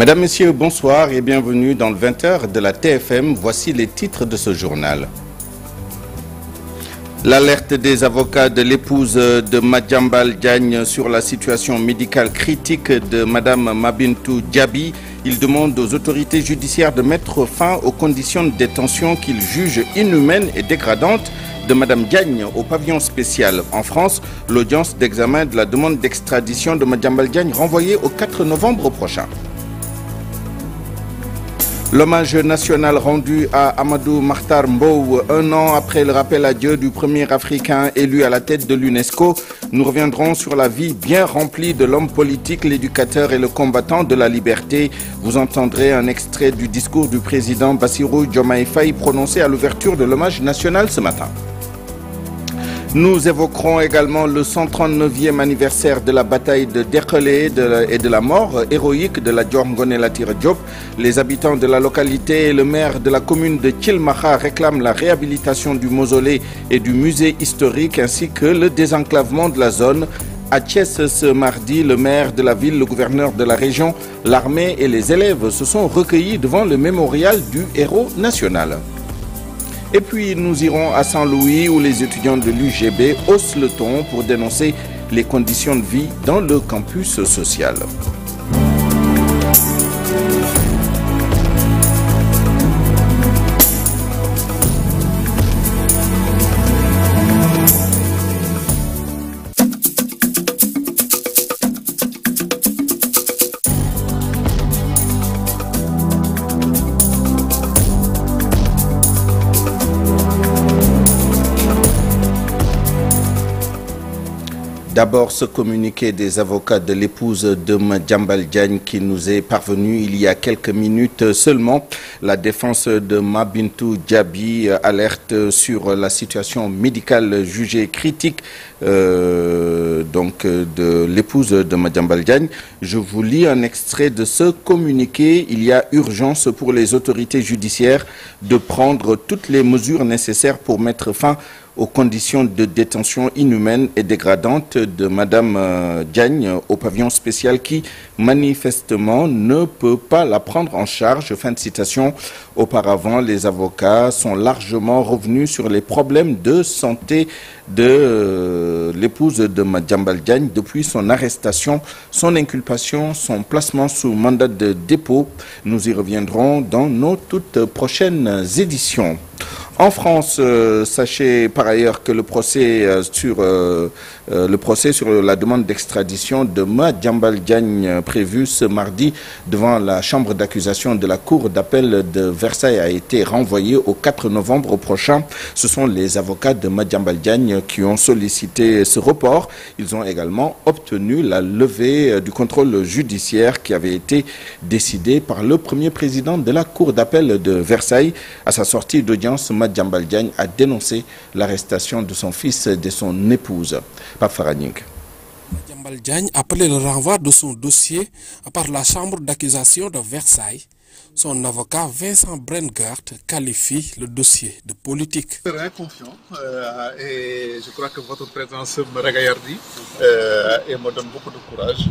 Mesdames, Messieurs, bonsoir et bienvenue dans le 20h de la TFM. Voici les titres de ce journal. L'alerte des avocats de l'épouse de Madiambal Diagne sur la situation médicale critique de Madame Mabintou Diaby. Il demande aux autorités judiciaires de mettre fin aux conditions de détention qu'ils jugent inhumaines et dégradantes de Madame Diagne au pavillon spécial. En France, l'audience d'examen de la demande d'extradition de Madiambal Diagne renvoyée au 4 novembre prochain. L'hommage national rendu à Amadou Mahtar Mbow, un an après le rappel à Dieu du premier Africain élu à la tête de l'UNESCO. Nous reviendrons sur la vie bien remplie de l'homme politique, l'éducateur et le combattant de la liberté. Vous entendrez un extrait du discours du président Bassirou Diomaye Faye prononcé à l'ouverture de l'hommage national ce matin. Nous évoquerons également le 139e anniversaire de la bataille de Derklé et de la mort héroïque de la Dior Ngoné Latyr Diop. Les habitants de la localité et le maire de la commune de Thilmakha réclament la réhabilitation du mausolée et du musée historique ainsi que le désenclavement de la zone. À Thiès ce mardi, le maire de la ville, le gouverneur de la région, l'armée et les élèves se sont recueillis devant le mémorial du héros national. Et puis nous irons à Saint-Louis où les étudiants de l'UGB haussent le ton pour dénoncer les conditions de vie dans le campus social. D'abord, ce communiqué des avocats de l'épouse de Madiambal Diagne qui nous est parvenu il y a quelques minutes seulement. La défense de Mabintou Diaby alerte sur la situation médicale jugée critique de l'épouse de Madiambal Diagne. Je vous lis un extrait de ce communiqué. Il y a urgence pour les autorités judiciaires de prendre toutes les mesures nécessaires pour mettre fin aux conditions de détention inhumaines et dégradantes de Madame Diagne au pavillon spécial qui, manifestement, ne peut pas la prendre en charge. Fin de citation. Auparavant, les avocats sont largement revenus sur les problèmes de santé de l'épouse de Madiambal Diagne depuis son arrestation, son inculpation, son placement sous mandat de dépôt. Nous y reviendrons dans nos toutes prochaines éditions. En France, sachez par ailleurs que le procès sur la demande d'extradition de Madiambal Diagne prévu ce mardi devant la chambre d'accusation de la Cour d'appel de Versailles a été renvoyé au 4 novembre prochain. Ce sont les avocats de Madiambal Diagne qui ont sollicité ce report. Ils ont également obtenu la levée du contrôle judiciaire qui avait été décidé par le premier président de la Cour d'appel de Versailles. À sa sortie d'audience, Madiambal Diagne a dénoncé l'arrestation de son fils et de son épouse. Pape Faragning. Madiambal Diagne a appelé le renvoi de son dossier par la chambre d'accusation de Versailles. Son avocat Vincent Brengart qualifie le dossier de politique. Je suis très confiant et je crois que votre présence me régaillardit et me donne beaucoup de courage,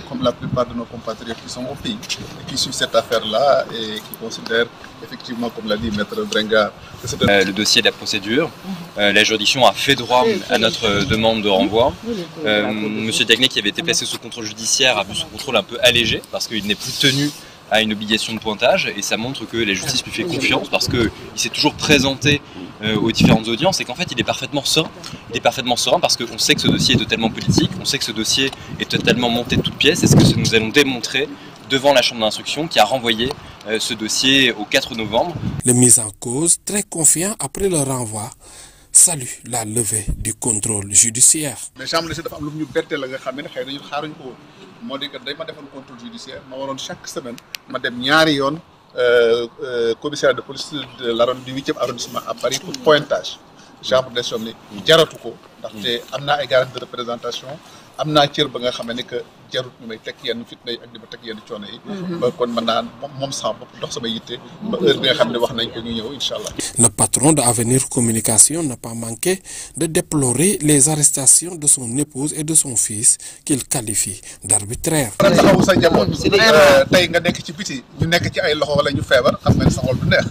comme la plupart de nos compatriotes qui sont au pays et qui suivent cette affaire-là et qui considèrent effectivement, comme l'a dit Maître Brengart, que c'est le dossier de la procédure. La juridiction a fait droit à notre demande de renvoi. Monsieur Diagne, qui avait été placé sous contrôle judiciaire, a vu son contrôle un peu allégé parce qu'il n'est plus tenu à une obligation de pointage et ça montre que la justice lui fait confiance parce qu'il s'est toujours présenté aux différentes audiences et qu'en fait il est parfaitement serein. Il est parfaitement serein parce qu'on sait que ce dossier est totalement politique, on sait que ce dossier est totalement monté de toutes pièces et ce que nous allons démontrer devant la chambre d'instruction qui a renvoyé ce dossier au 4 novembre. Le mis en cause, très confiant après le renvoi, salue la levée du contrôle judiciaire. Mais chambre dafa am lu ñu bette la nga xam ne xëy na ñun xaaruñ ko woon moo di que day ma defoon contrôle judiciaire ma waroon chaque semaine ma dem ñaari yoon commissariat de police de du 8e arrondissement à Paris pour pointage chambre des sommes ni jaratu ko ndaxte am naa ay garantie de représentation am naa cër ba nga xam ne que jarut ñu may teg yenn fitna yi ak di ma teg yenn coono yi. ba kon mën naa moom sama bopp dox sama yitte ba heure bi nga xam ne wax nañ ko ñu ñëw incha allah. Le patron de Avenir Communication n'a pas manqué de déplorer les arrestations de son épouse et de son fils qu'il qualifie d'arbitraires. taxawu sa njaboot tey nga nekk ci biti ñu nekk ci ay loxo wala ñu feebar xam nga ne sa xol du neex.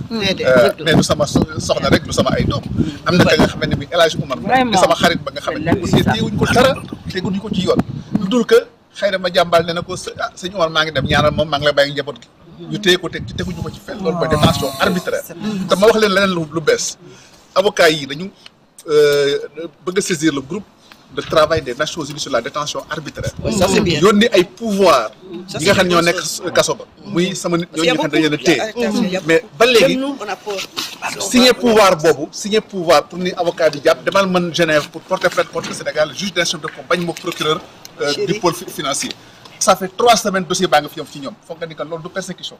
mais du sama soxna rek du sama ay doom. am na ka nga xam ne bi El Hadj Oumar di sama xarit ba nga xam ne aussi teewuñ ko dara teguñu ko ci yoon. lu dul que xëy na ma jàmbal ne na ko sëñ Oumar maa ngi dem ñaanal moom maa ngi lay bàyyi njaboot gi. ñu téye ko teg ci teguñu ko ci fenn loolu mooy détention arbitraire. te ma wax leen leneen lu bees avocats yi dañu bëgg a saisir le groupe de travail des Nations Unies sur la détention arbitraire. ça c'est bien yónni ay pouvoir yi nga xam ne ñoo nekk kaso ba muy sama nit ñooñu nga xam ne dañu leen a téye mais ba léegi signé pouvoir pour ni avocat bi jàpp demal mën Genève pour porter plainte contre le Sénégal juge d'instruction de ko bañ ma procureur du pôle financier. Ça fait 3 semaines dossier baa nga fi ci ñoom foog nga ni que loolu du persécution.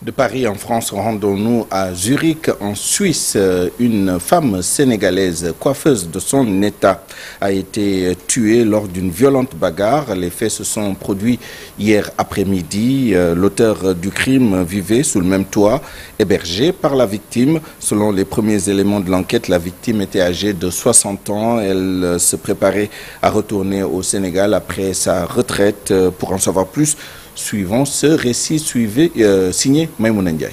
De Paris en France, rendons-nous à Zurich, en Suisse. Une femme sénégalaise, coiffeuse de son état, a été tuée lors d'une violente bagarre. Les faits se sont produits hier après-midi. L'auteur du crime vivait sous le même toit, hébergé par la victime. Selon les premiers éléments de l'enquête, la victime était âgée de 60 ans. Elle se préparait à retourner au Sénégal après sa retraite. Pour en savoir plus, suivant ce récit signé Maïmouna Ndiaye.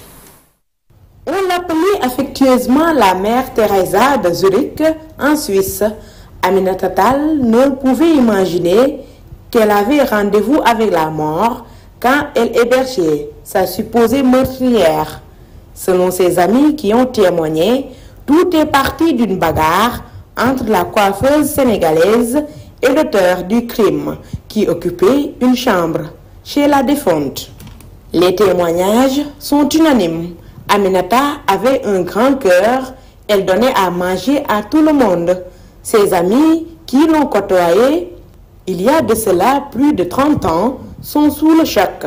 On l'appelait affectueusement la mère Teresa de Zurich, en Suisse. Aminata Tall ne pouvait imaginer qu'elle avait rendez-vous avec la mort quand elle hébergeait sa supposée meurtrière. Selon ses amis qui ont témoigné, tout est parti d'une bagarre entre la coiffeuse sénégalaise et l'auteur du crime, qui occupait une chambre chez la défunte. Les témoignages sont unanimes. Aminata avait un grand cœur. Elle donnait à manger à tout le monde. Ses amis qui l'ont côtoyée il y a de cela plus de 30 ans sont sous le choc.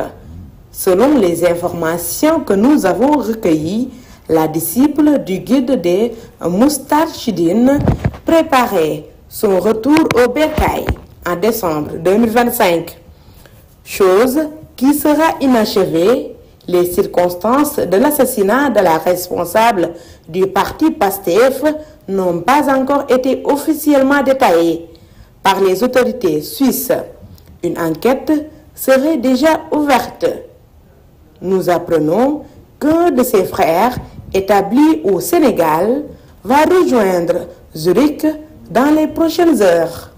Selon les informations que nous avons recueillies, la disciple du guide des Moustarchidines préparait son retour au bercail en décembre 2025. Chose qui sera inachevée. Les circonstances de l'assassinat de la responsable du parti PASTEF n'ont pas encore été officiellement détaillées par les autorités suisses. Une enquête serait déjà ouverte. Nous apprenons qu'un de ses frères, établi au Sénégal, va rejoindre Zurich dans les prochaines heures.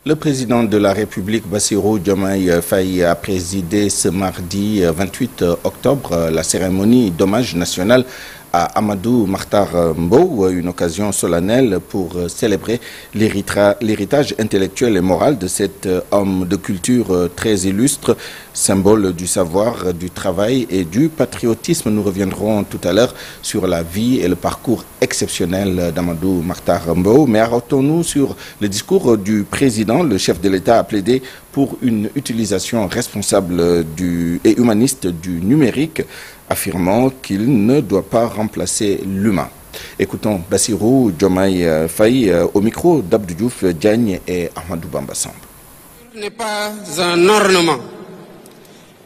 Le président de la République, Bassirou Diomaye Faye, a présidé ce mardi 28 octobre la cérémonie d'hommage national à Amadou Mahtar Mbow, une occasion solennelle pour célébrer l'héritage intellectuel et moral de cet homme de culture très illustre, symbole du savoir, du travail et du patriotisme. Nous reviendrons tout à l'heure sur la vie et le parcours exceptionnel d'Amadou Mahtar Mbow. Mais arrêtons-nous sur le discours du président. Le chef de l'État a plaidé pour une utilisation responsable et humaniste du numérique, affirmant qu'il ne doit pas remplacer l'humain. Écoutons Bassirou Diomaye Faye au micro d'Abdou Diouf Diagne et Ahmadou Bamba Samb. Ce n'est pas un ornement,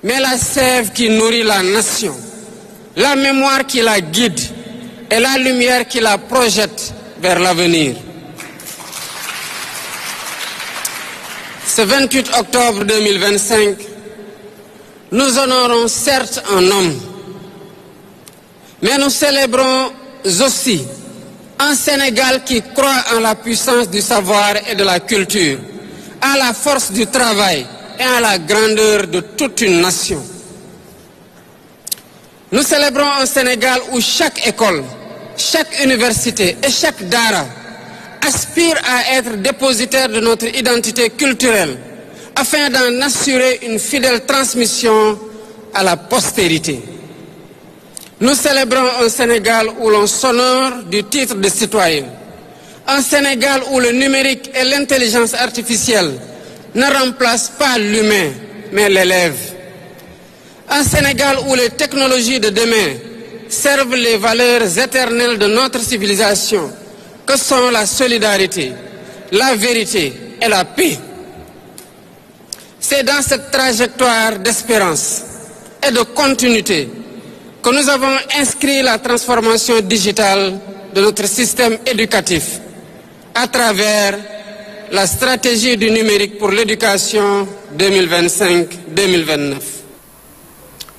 mais la sève qui nourrit la nation, la mémoire qui la guide et la lumière qui la projette vers l'avenir. Ce 28 octobre 2025, nous honorons certes un homme, mais nous célébrons aussi un Sénégal qui croit en la puissance du savoir et de la culture, à la force du travail et à la grandeur de toute une nation. Nous célébrons un Sénégal où chaque école, chaque université et chaque dara aspire à être dépositaire de notre identité culturelle afin d'en assurer une fidèle transmission à la postérité. Nous célébrons un Sénégal où l'on s'honore du titre de citoyen. Un Sénégal où le numérique et l'intelligence artificielle ne remplacent pas l'humain, mais l'élève. Un Sénégal où les technologies de demain servent les valeurs éternelles de notre civilisation, que sont la solidarité, la vérité et la paix. C'est dans cette trajectoire d'espérance et de continuité que nous avons inscrit la transformation digitale de notre système éducatif à travers la stratégie du numérique pour l'éducation 2025-2029.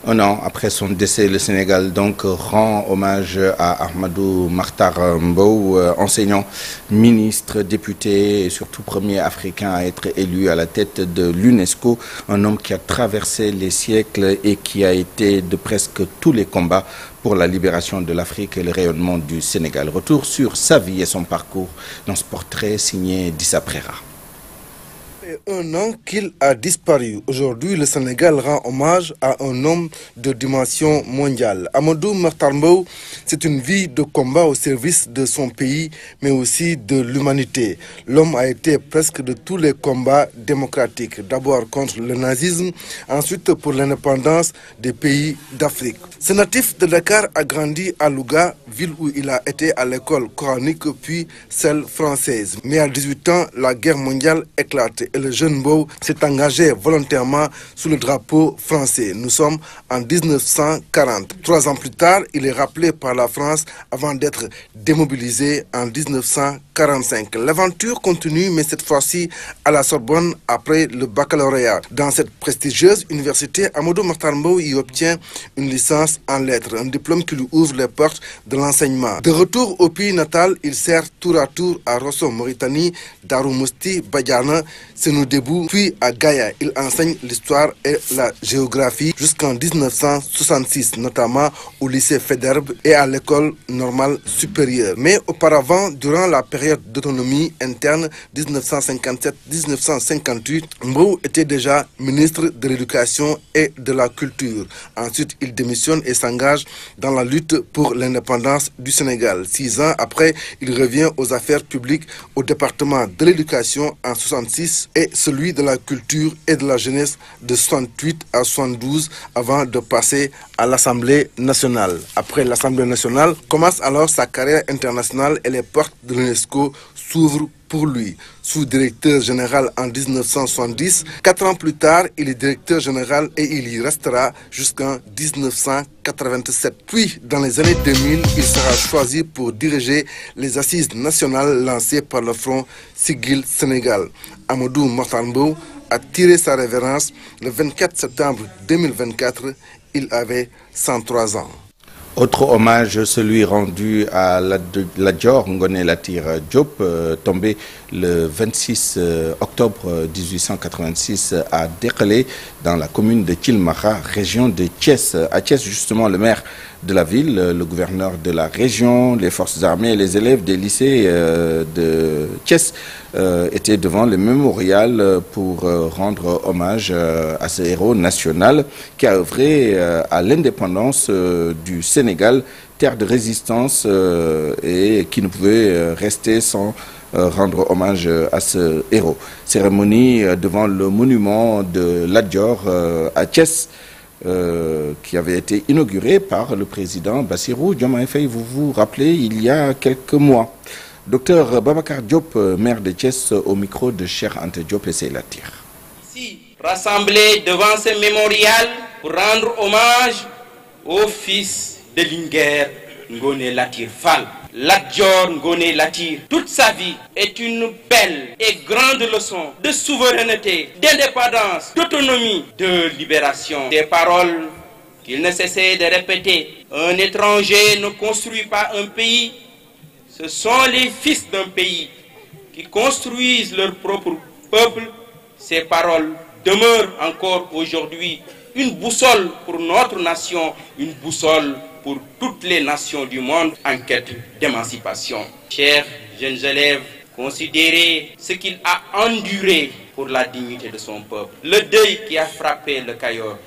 Un an après son décès, le Sénégal donc rend hommage à Ahmadou Makhtar Mbow, enseignant, ministre, député et surtout premier Africain à être élu à la tête de l'UNESCO. Un homme qui a traversé les siècles et qui a été de presque tous les combats pour la libération de l'Afrique et le rayonnement du Sénégal. Retour sur sa vie et son parcours dans ce portrait signé d'Issa Prera. Un an qu'il a disparu. Aujourd'hui, le Sénégal rend hommage à un homme de dimension mondiale. Ahmadou Makhtar Mbow, c'est une vie de combat au service de son pays, mais aussi de l'humanité. L'homme a été presque de tous les combats démocratiques. D'abord contre le nazisme, ensuite pour l'indépendance des pays d'Afrique. Ce natif de Dakar a grandi à Louga, ville où il a été à l'école coranique, puis celle française. Mais à 18 ans, la guerre mondiale éclate. Le jeune Mbow s'est engagé volontairement sous le drapeau français. Nous sommes en 1940. 3 ans plus tard, il est rappelé par la France avant d'être démobilisé en 1945. L'aventure continue, mais cette fois-ci à la Sorbonne après le baccalauréat. Dans cette prestigieuse université, Ahmadou Makhtar Mbow y obtient une licence en lettres, un diplôme qui lui ouvre les portes de l'enseignement. De retour au pays natal, il sert tour à tour à Rosso, Mauritanie, Darou Mousti, Badiana, Sénoudébou, puis à Gaïa. Il enseigne l'histoire et la géographie jusqu'en 1966, notamment au lycée Faidherbe et à l'école normale supérieure. Mais auparavant, durant la période d'autonomie interne 1957-1958, Mbow était déjà ministre de l'Éducation et de la Culture. Ensuite, il démissionne et s'engage dans la lutte pour l'indépendance du Sénégal. 6 ans après, il revient aux affaires publiques au département de l'Éducation en 1966 et celui de la culture et de la jeunesse de 68 à 72 avant de passer à l'Assemblée nationale. Après l'Assemblée nationale, commence alors sa carrière internationale et les portes de l'UNESCO s'ouvrent pour lui. Sous-directeur général en 1970, 4 ans plus tard, il est directeur général et il y restera jusqu'en 1987. Puis, dans les années 2000, il sera choisi pour diriger les assises nationales lancées par le Front Siggil Sénégal. Ahmadou Makhtar Mbow a tiré sa révérence le 24 septembre 2024. Il avait 103 ans. Autre hommage, celui rendu à Lat-Dior Ngoné Latyr Diop, tombé le 26 octobre 1886 à Derklé, dans la commune de Thilmakha, région de Thiès. À Thiès, justement, le maire de la ville, le gouverneur de la région, les forces armées et les élèves des lycées de Thiès étaient devant le mémorial pour rendre hommage à ce héros national qui a œuvré à l'indépendance du Sénégal, terre de résistance et qui ne pouvait rester sans rendre hommage à ce héros. Cérémonie devant le monument de Lat-Dior à Thiès, qui avait été inauguré par le président Bassirou Diomaye Faye, vous vous rappelez, il y a quelques mois. Docteur Babacar Diop, maire de Thiès, au micro de Cheikh Anta Diop et Sey Latyr. Ici, rassemblés devant ce mémorial pour rendre hommage au fils de Linguère Ngoné Latyr Fall. Lat-Dior Ngoné Latyr, toute sa vie est une belle et grande leçon de souveraineté, d'indépendance, d'autonomie, de libération. Des paroles qu'il ne cessait de répéter. Un étranger ne construit pas un pays, ce sont les fils d'un pays qui construisent leur propre peuple. Ces paroles demeurent encore aujourd'hui une boussole pour notre nation, une boussole pour toutes les nations du monde en quête d'émancipation. Chers jeunes élèves, considérez ce qu'il a enduré pour la dignité de son peuple. Le deuil qui a frappé le Cayor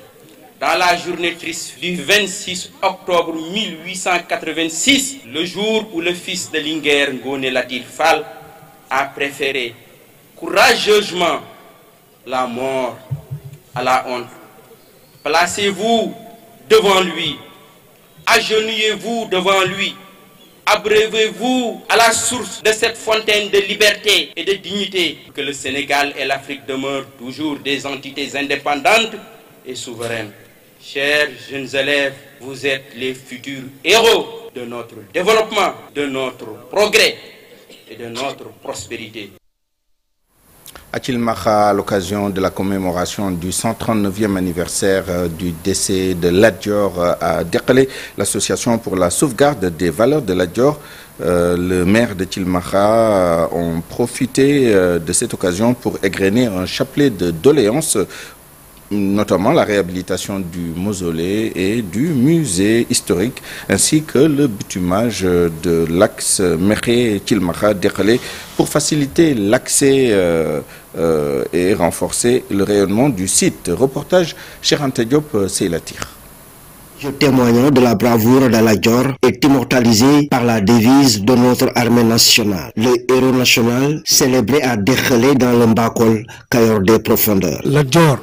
dans la journée triste du 26 octobre 1886, le jour où le fils de Linguère Ngoné Latyr Fall a préféré courageusement la mort à la honte. Placez-vous devant lui, agenouillez-vous devant lui, Abreuvez-vous à la source de cette fontaine de liberté et de dignité. Que le Sénégal et l'Afrique demeurent toujours des entités indépendantes et souveraines. Chers jeunes élèves, vous êtes les futurs héros de notre développement, de notre progrès et de notre prospérité. À Thilmakha, à l'occasion de la commémoration du 139e anniversaire du décès de Lat Dior à Derklé, l'association pour la sauvegarde des valeurs de Lat Dior, le maire de Thilmakha ont profité de cette occasion pour égrener un chapelet de doléances, notamment la réhabilitation du mausolée et du musée historique, ainsi que le bitumage de l'axe Mekhe-Thilmakha-Derklé pour faciliter l'accès et renforcer le rayonnement du site. Reportage Cheikh Anta Diop, Seylatir. Ce témoignage de la bravoure de Lat Dior est immortalisé par la devise de notre armée nationale. Le héros national célébré à Derklé dans le Mbakol, Kayor des profondeurs. Lat Dior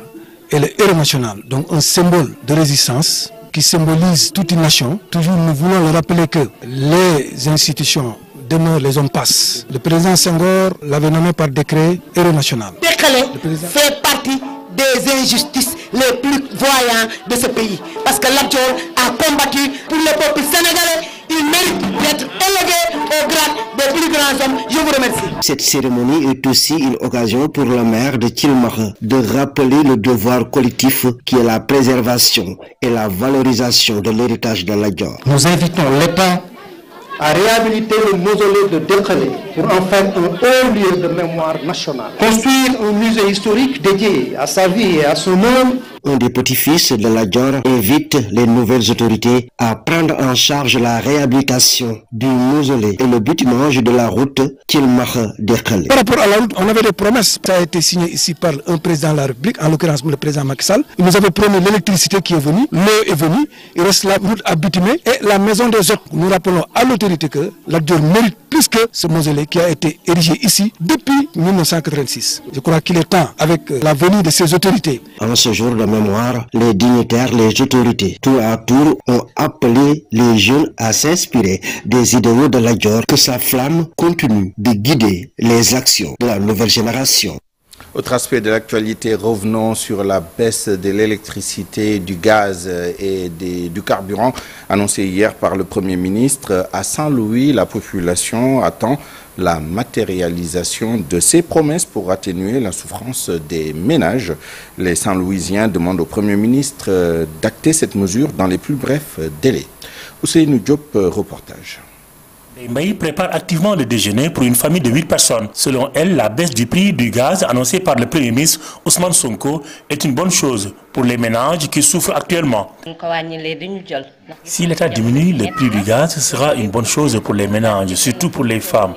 est le héros national, donc un symbole de résistance qui symbolise toute une nation. Toujours nous voulons le rappeler que les institutions demeurent, les hommes passent. Le président Senghor l'avait nommé par décret héros national. Derklé fait partie des injustices les plus voyants de ce pays. Parce que Lat Dior a combattu pour le peuple sénégalais. Il mérite d'être élevé au grade des plus grands hommes. Je vous remercie. Cette cérémonie est aussi une occasion pour le maire de Thilmakha de rappeler le devoir collectif qui est la préservation et la valorisation de l'héritage de Lat Dior. Nous invitons l'État à réhabiliter le mausolée de Derklé pour en faire un haut lieu de mémoire nationale. Construire un musée historique dédié à sa vie et à son œuvre. Un des petits-fils de Lat Dior invite les nouvelles autorités à prendre en charge la réhabilitation du mausolée et le bitumage de la route Thilmakha-Derklé. Par rapport à la route, on avait des promesses. Ça a été signé ici par un président de la République, en l'occurrence le président Macky Sall. Il nous avait promis l'électricité qui est venue, l'eau est venue, il reste la route à bitumer et la maison des hôtes. Nous rappelons à l'autorité que Lat Dior mérite plus que ce mausolée qui a été érigé ici depuis 1986. Je crois qu'il est temps, avec la venue de ces autorités. En ce jour de mémoire, les dignitaires, les autorités, tour à tour, ont appelé les jeunes à s'inspirer des idéaux de Lat Dior, que sa flamme continue de guider les actions de la nouvelle génération. Autre aspect de l'actualité, revenons sur la baisse de l'électricité, du gaz et du carburant annoncée hier par le Premier ministre. À Saint-Louis, la population attend la matérialisation de ces promesses pour atténuer la souffrance des ménages. Les Saint-Louisiens demandent au Premier ministre d'acter cette mesure dans les plus brefs délais. Ousseynou Diop, reportage. Mbaye prépare activement le déjeuner pour une famille de 8 personnes. Selon elle, la baisse du prix du gaz annoncée par le Premier ministre Ousmane Sonko est une bonne chose pour les ménages qui souffrent actuellement. Si l'État diminue le prix du gaz, ce sera une bonne chose pour les ménages, surtout pour les femmes.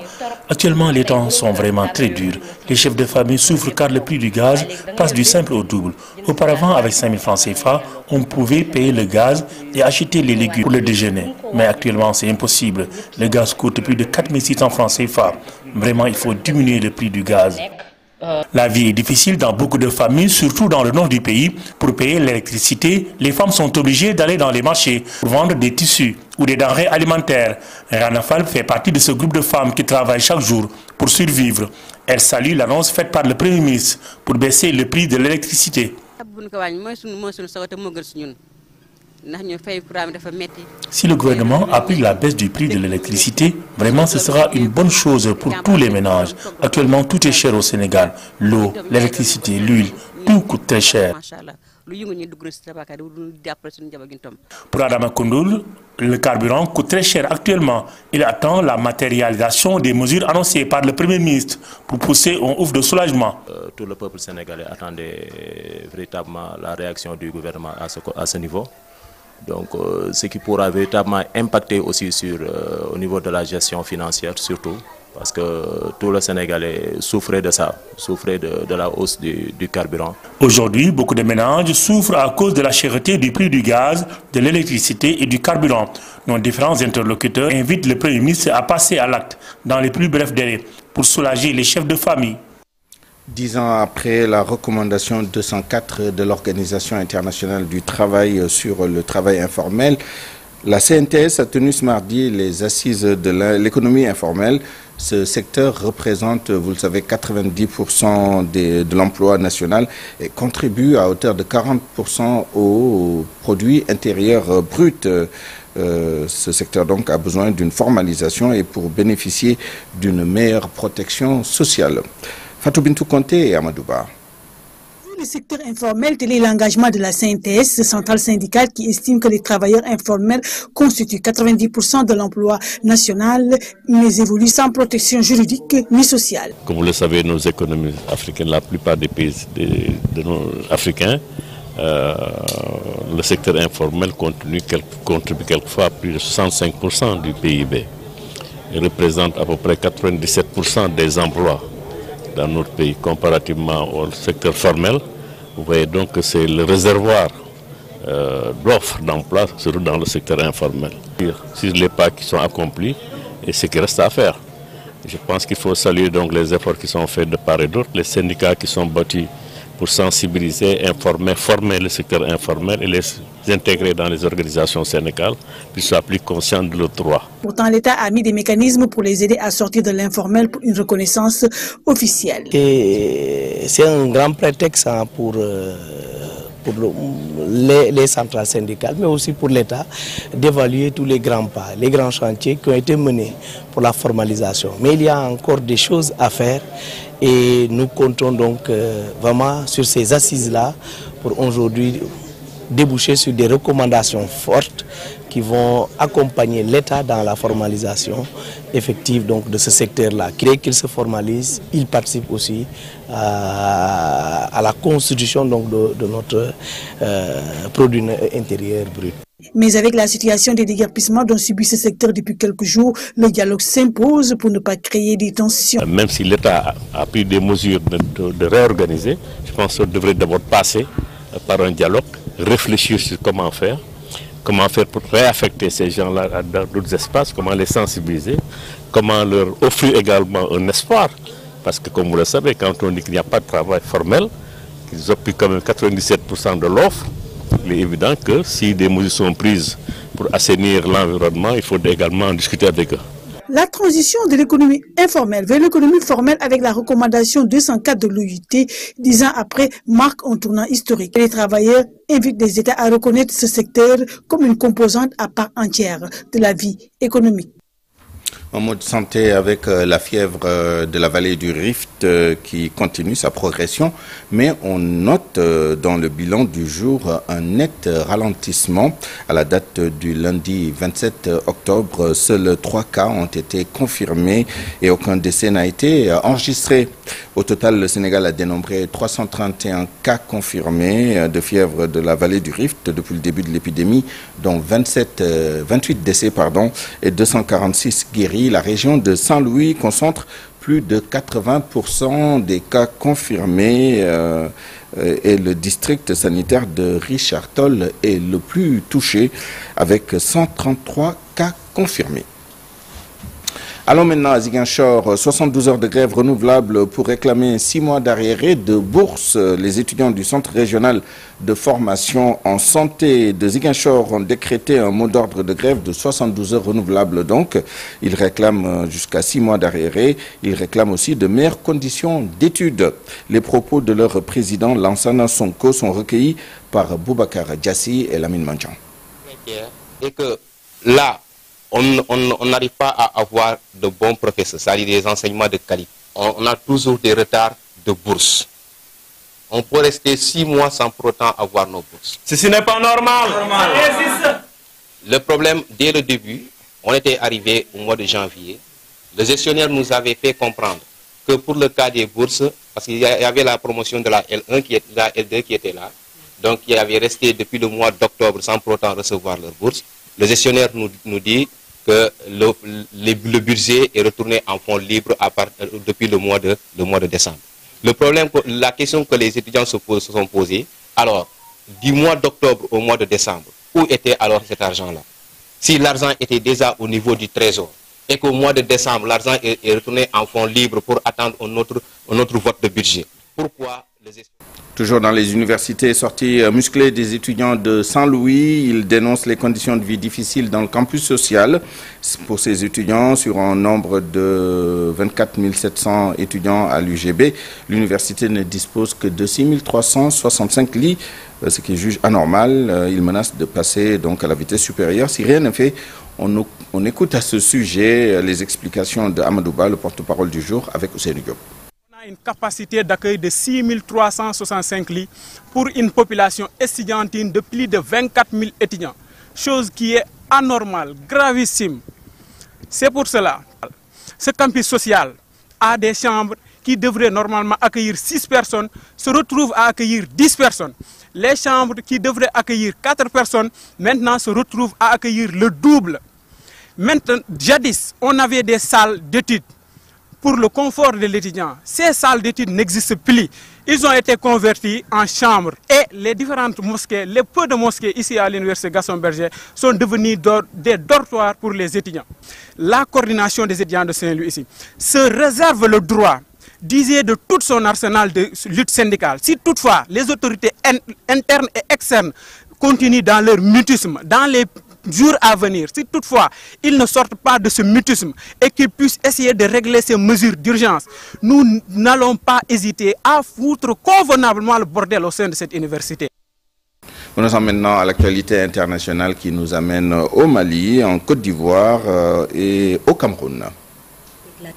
Actuellement, les temps sont vraiment très durs. Les chefs de famille souffrent car le prix du gaz passe du simple au double. Auparavant, avec 5 000 francs CFA, on pouvait payer le gaz et acheter les légumes pour le déjeuner. Mais actuellement, c'est impossible. Le gaz coûte plus de 4 600 francs CFA. Vraiment, il faut diminuer le prix du gaz. La vie est difficile dans beaucoup de familles, surtout dans le nord du pays. Pour payer l'électricité, les femmes sont obligées d'aller dans les marchés pour vendre des tissus ou des denrées alimentaires. Rana Fall fait partie de ce groupe de femmes qui travaillent chaque jour pour survivre. Elle salue l'annonce faite par le Premier ministre pour baisser le prix de l'électricité. Si le gouvernement applique la baisse du prix de l'électricité, vraiment ce sera une bonne chose pour tous les ménages. Actuellement, tout est cher au Sénégal. L'eau, l'électricité, l'huile, tout coûte très cher. Pour Adama Koundoul, le carburant coûte très cher actuellement. Il attend la matérialisation des mesures annoncées par le Premier ministre pour pousser un ouf de soulagement. Tout le peuple sénégalais attendait véritablement la réaction du gouvernement à ce niveau. Donc, ce qui pourra véritablement impacter aussi sur, au niveau de la gestion financière surtout, parce que tout le Sénégalais souffrait de ça, souffrait de la hausse du carburant. Aujourd'hui, beaucoup de ménages souffrent à cause de la cherté du prix du gaz, de l'électricité et du carburant. Nos différents interlocuteurs invitent le Premier ministre à passer à l'acte dans les plus brefs délais pour soulager les chefs de famille. 10 ans après la recommandation 204 de l'Organisation internationale du travail sur le travail informel, La CNTS a tenu ce mardi les assises de l'économie informelle. Ce secteur représente, vous le savez, 90% de l'emploi national et contribue à hauteur de 40% au produit intérieur brut. Ce secteur donc a besoin d'une formalisation et pour bénéficier d'une meilleure protection sociale. Fatou Bintou Conté et Amadouba. Le secteur informel, tel est l'engagement de la CNTS, centrale syndicale qui estime que les travailleurs informels constituent 90% de l'emploi national, mais évoluent sans protection juridique ni sociale. Comme vous le savez, nos économies africaines, la plupart des pays africains, le secteur informel contribue quelquefois à plus de 65% du PIB. Il représente à peu près 97% des emplois dans notre pays comparativement au secteur formel. Vous voyez donc que c'est le réservoir d'offres d'emploi, surtout dans le secteur informel. Sur les pas qui sont accomplis et ce qui reste à faire. Je pense qu'il faut saluer donc les efforts qui sont faits de part et d'autre, les syndicats qui sont bâtis pour sensibiliser, informer, former le secteur informel et les intégrer dans les organisations syndicales, puis soient plus conscients de leurs droits. Pourtant, l'État a mis des mécanismes pour les aider à sortir de l'informel pour une reconnaissance officielle. C'est un grand prétexte pour les centrales syndicales, mais aussi pour l'État, d'évaluer tous les grands pas, les grands chantiers qui ont été menés pour la formalisation. Mais il y a encore des choses à faire et nous comptons donc vraiment sur ces assises-là pour aujourd'hui déboucher sur des recommandations fortes qui vont accompagner l'État dans la formalisation effective donc, de ce secteur-là. Dès qu'il se formalise, il participe aussi à la constitution donc, de notre produit intérieur brut. Mais avec la situation des déguerpissements dont subit ce secteur depuis quelques jours, le dialogue s'impose pour ne pas créer des tensions. Même si l'État a pris des mesures de réorganiser, je pense qu'on devrait d'abord passer par un dialogue, réfléchir sur comment faire pour réaffecter ces gens-là dans d'autres espaces, comment les sensibiliser, comment leur offrir également un espoir. Parce que comme vous le savez, quand on dit qu'il n'y a pas de travail formel, qu'ils occupent quand même 97% de l'offre, il est évident que si des mesures sont prises pour assainir l'environnement, il faut également en discuter avec eux. La transition de l'économie informelle vers l'économie formelle avec la recommandation 204 de l'OIT, 10 ans après, marque un tournant historique. Les travailleurs invitent les États à reconnaître ce secteur comme une composante à part entière de la vie économique. En mode santé avec la fièvre de la vallée du Rift qui continue sa progression, mais on note dans le bilan du jour un net ralentissement. À la date du lundi 27 octobre, seuls 3 cas ont été confirmés et aucun décès n'a été enregistré. Au total, le Sénégal a dénombré 331 cas confirmés de fièvre de la vallée du Rift depuis le début de l'épidémie, dont 28 décès et 246 guéris. La région de Saint-Louis concentre plus de 80% des cas confirmés et le district sanitaire de Richard Toll est le plus touché avec 133 cas confirmés. Allons maintenant à Ziguinchor, 72 heures de grève renouvelable pour réclamer 6 mois d'arriérés de bourse. Les étudiants du Centre régional de formation en santé de Ziguinchor ont décrété un mot d'ordre de grève de 72 heures renouvelables. Donc, ils réclament jusqu'à 6 mois d'arriérés. Ils réclament aussi de meilleures conditions d'études. Les propos de leur président, Lansana Sonko, sont recueillis par Boubacar Djassi et Lamine Mandjan. Et que là, on n'arrive pas à avoir de bons professeurs, c'est-à-dire des enseignements de qualité. On a toujours des retards de bourse. On peut rester 6 mois sans pour autant avoir nos bourses. Ceci n'est pas normal. Le problème, dès le début, on était arrivé au mois de janvier. Le gestionnaire nous avait fait comprendre que pour le cas des bourses, parce qu'il y avait la promotion de la L1, la L2 qui était là, donc il avait resté depuis le mois d'octobre sans pour autant recevoir leur bourse. Le gestionnaire nous dit que le budget est retourné en fonds libres depuis le mois de décembre. Le problème, la question que les étudiants se sont posées, alors, du mois d'octobre au mois de décembre, où était alors cet argent-là? Si l'argent était déjà au niveau du trésor et qu'au mois de décembre, l'argent est retourné en fonds libres pour attendre un autre vote de budget, pourquoi Toujours dans les universités, sortie musclée des étudiants de Saint-Louis, ils dénoncent les conditions de vie difficiles dans le campus social. Pour ces étudiants, sur un nombre de 24 700 étudiants à l'UGB, l'université ne dispose que de 6 365 lits, ce qui est jugé anormal. Ils menacent de passer donc à la vitesse supérieure. Si rien n'est fait, on écoute à ce sujet les explications de Amadouba, le porte-parole du jour, avec Ousseynou Diop. Une capacité d'accueil de 6 365 lits pour une population estudiantine de plus de 24 000 étudiants, chose qui est anormale, gravissime. C'est pour cela que ce campus social a des chambres qui devraient normalement accueillir 6 personnes, se retrouvent à accueillir 10 personnes. Les chambres qui devraient accueillir 4 personnes, maintenant se retrouvent à accueillir le double. Maintenant, jadis, on avait des salles d'études pour le confort de l'étudiant. Ces salles d'études n'existent plus. Ils ont été convertis en chambres. Et les différentes mosquées, les peu de mosquées ici à l'université Gaston Berger sont devenues des dortoirs pour les étudiants. La coordination des étudiants de Saint-Louis ici se réserve le droit d'user de tout son arsenal de lutte syndicale. Si toutefois les autorités internes et externes continuent dans leur mutisme, dans les jours à venir, si toutefois ils ne sortent pas de ce mutisme et qu'ils puissent essayer de régler ces mesures d'urgence, nous n'allons pas hésiter à foutre convenablement le bordel au sein de cette université. Nous sommes maintenant à l'actualité internationale qui nous amène au Mali, en Côte d'Ivoire et au Cameroun.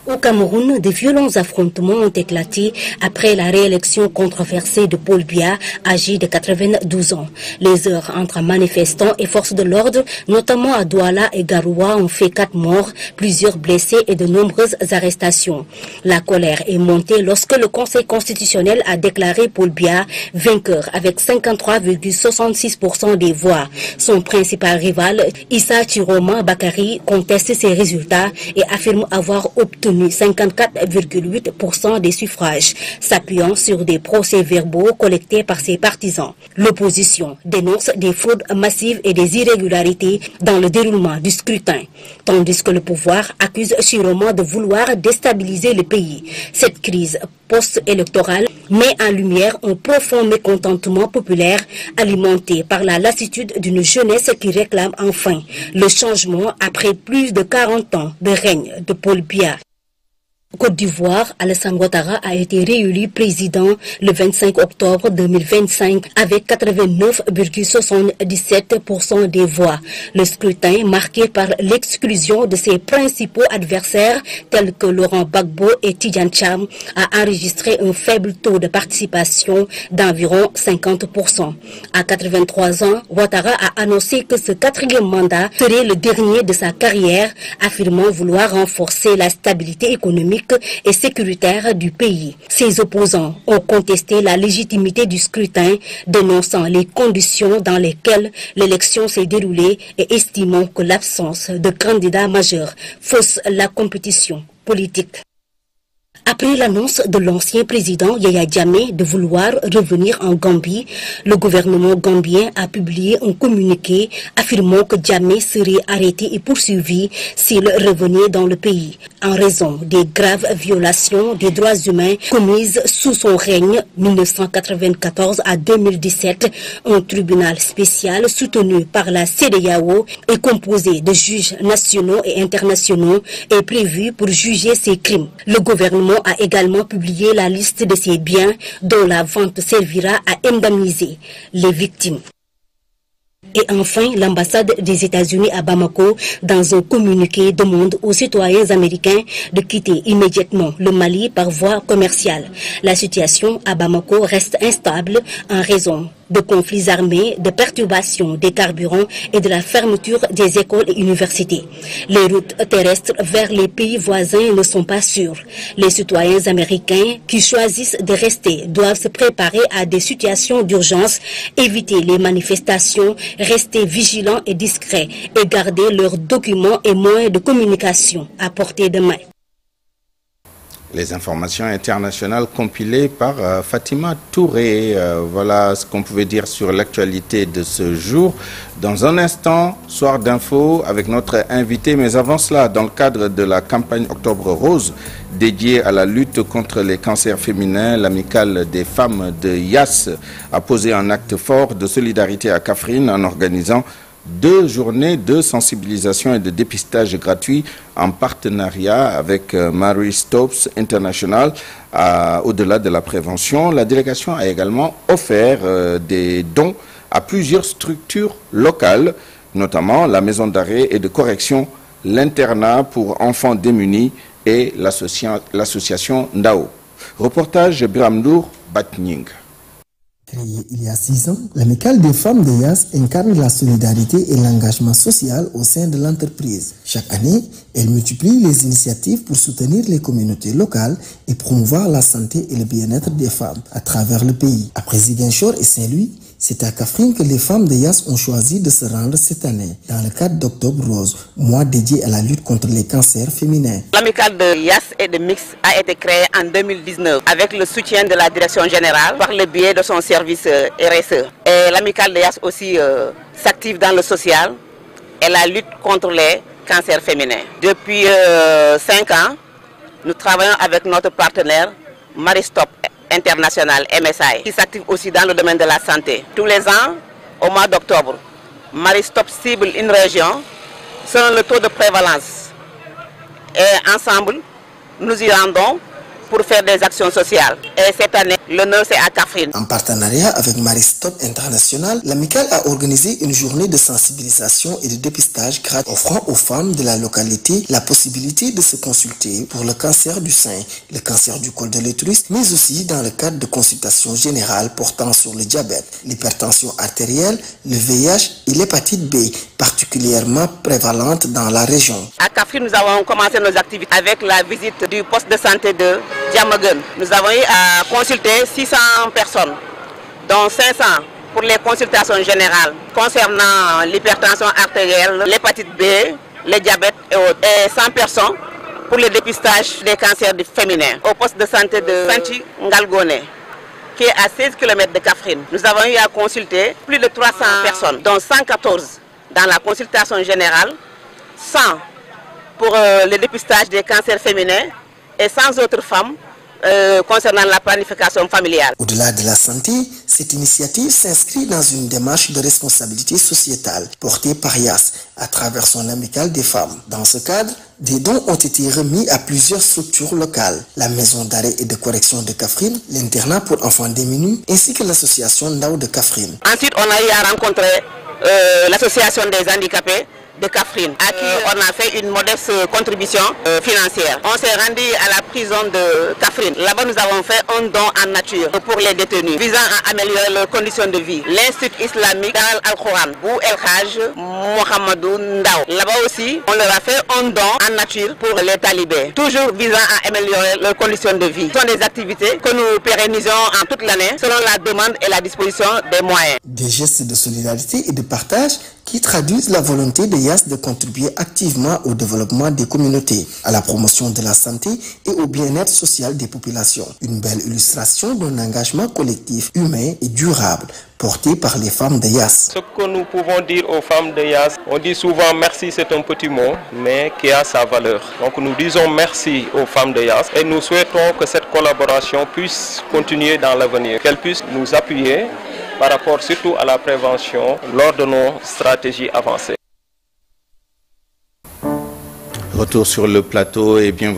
Au Cameroun, de violents affrontements ont éclaté après la réélection controversée de Paul Biya, âgé de 92 ans. Les heurts entre manifestants et forces de l'ordre, notamment à Douala et Garoua, ont fait 4 morts, plusieurs blessés et de nombreuses arrestations. La colère est montée lorsque le Conseil constitutionnel a déclaré Paul Biya vainqueur avec 53,66% des voix. Son principal rival, Issa Chiroma Bakari, conteste ces résultats et affirme avoir obtenu 54,8% des suffrages, s'appuyant sur des procès-verbaux collectés par ses partisans. L'opposition dénonce des fraudes massives et des irrégularités dans le déroulement du scrutin, tandis que le pouvoir accuse Chiroma de vouloir déstabiliser le pays. Cette crise post-électorale met en lumière un profond mécontentement populaire alimenté par la lassitude d'une jeunesse qui réclame enfin le changement après plus de 40 ans de règne de Paul Biya. Côte d'Ivoire, Alassane Ouattara a été réélu président le 25 octobre 2025 avec 89,77% des voix. Le scrutin, marqué par l'exclusion de ses principaux adversaires tels que Laurent Gbagbo et Tidjane Cham, a enregistré un faible taux de participation d'environ 50%. À 83 ans, Ouattara a annoncé que ce 4e mandat serait le dernier de sa carrière, affirmant vouloir renforcer la stabilité économique et sécuritaire du pays. Ses opposants ont contesté la légitimité du scrutin, dénonçant les conditions dans lesquelles l'élection s'est déroulée et estimant que l'absence de candidats majeurs fausse la compétition politique. Après l'annonce de l'ancien président Yaya Jammeh de vouloir revenir en Gambie, le gouvernement gambien a publié un communiqué affirmant que Jammeh serait arrêté et poursuivi s'il revenait dans le pays, en raison des graves violations des droits humains commises sous son règne 1994 à 2017. Un tribunal spécial soutenu par la CEDEAO et composé de juges nationaux et internationaux est prévu pour juger ces crimes. Le gouvernement a également publié la liste de ses biens dont la vente servira à indemniser les victimes. Et enfin, l'ambassade des États-Unis à Bamako, dans un communiqué, demande aux citoyens américains de quitter immédiatement le Mali par voie commerciale. La situation à Bamako reste instable en raison de conflits armés, de perturbations des carburants et de la fermeture des écoles et universités. Les routes terrestres vers les pays voisins ne sont pas sûres. Les citoyens américains qui choisissent de rester doivent se préparer à des situations d'urgence, éviter les manifestations, rester vigilants et discrets et garder leurs documents et moyens de communication à portée de main. Les informations internationales compilées par Fatima Touré. Voilà ce qu'on pouvait dire sur l'actualité de ce jour. Dans un instant, soir d'info avec notre invité. Mais avant cela, dans le cadre de la campagne Octobre Rose, dédiée à la lutte contre les cancers féminins, l'amicale des femmes de Yass a posé un acte fort de solidarité à Kaffrine en organisant 2 journées de sensibilisation et de dépistage gratuit en partenariat avec Mary Stopes International. Au-delà de la prévention, la délégation a également offert des dons à plusieurs structures locales, notamment la maison d'arrêt et de correction, l'internat pour enfants démunis et l'association Ndao. Reportage Biramdour Batning. Créée il y a 6 ans, l'amicale des femmes de Yass incarne la solidarité et l'engagement social au sein de l'entreprise. Chaque année, elle multiplie les initiatives pour soutenir les communautés locales et promouvoir la santé et le bien-être des femmes à travers le pays. Après Ziguinchor et Saint-Louis, c'est à Kaffrine que les femmes de Yass ont choisi de se rendre cette année, dans le cadre d'Octobre Rose, mois dédié à la lutte contre les cancers féminins. L'amicale de Yass et de Mix a été créée en 2019 avec le soutien de la direction générale par le biais de son service RSE. Et l'amicale de Yass aussi s'active dans le social et la lutte contre les cancers féminins. Depuis 5 ans, nous travaillons avec notre partenaire Maristop International, MSI, qui s'active aussi dans le domaine de la santé. Tous les ans, au mois d'octobre, Maristop cible une région selon le taux de prévalence. Et ensemble, nous y rendons pour faire des actions sociales. Et cette année, l'honneur c'est à Kaffrine. En partenariat avec Maristop International, l'amicale a organisé une journée de sensibilisation et de dépistage gratuit, offrant aux femmes de la localité la possibilité de se consulter pour le cancer du sein, le cancer du col de l'utérus, mais aussi dans le cadre de consultations générales portant sur le diabète, l'hypertension artérielle, le VIH et l'hépatite B, particulièrement prévalente dans la région. À Kaffrine, nous avons commencé nos activités avec la visite du poste de santé de Diamaguène. Nous avons eu à consulter 600 personnes, dont 500 pour les consultations générales concernant l'hypertension artérielle, l'hépatite B, le diabète et autres. Et 100 personnes pour le dépistage des cancers féminins au poste de santé de Sanchi Ngalgone, qui est à 16 km de Kaffrine. Nous avons eu à consulter plus de 300 personnes, dont 114 dans la consultation générale, 100 pour le dépistage des cancers féminins et 100 autres femmes concernant la planification familiale. Au-delà de la santé, cette initiative s'inscrit dans une démarche de responsabilité sociétale portée par Yass à travers son amicale des femmes. Dans ce cadre, des dons ont été remis à plusieurs structures locales, la maison d'arrêt et de correction de Kaffrine, l'internat pour enfants démunis, ainsi que l'association Ndao de Kaffrine. Ensuite, on a eu à rencontrer l'association des handicapés de Kaffrine, à qui on a fait une modeste contribution financière. On s'est rendu à la prison de Kaffrine. Là-bas, nous avons fait un don en nature pour les détenus, visant à améliorer leurs conditions de vie. L'Institut islamique Al-Quran, Bou El Haj Mohamedou Ndao. Là-bas aussi, on leur a fait un don en nature pour les talibés, toujours visant à améliorer leurs conditions de vie. Ce sont des activités que nous pérennisons en toute l'année, selon la demande et la disposition des moyens. Des gestes de solidarité et de partage qui traduisent la volonté de Yass de contribuer activement au développement des communautés, à la promotion de la santé et au bien-être social des populations. Une belle illustration d'un engagement collectif, humain et durable, porté par les femmes de Yass. Ce que nous pouvons dire aux femmes de Yass, on dit souvent merci, c'est un petit mot, mais qui a sa valeur. Donc nous disons merci aux femmes de Yass et nous souhaitons que cette collaboration puisse continuer dans l'avenir, qu'elle puisse nous appuyer par rapport surtout à la prévention lors de nos stratégies avancées. Retour sur le plateau et bien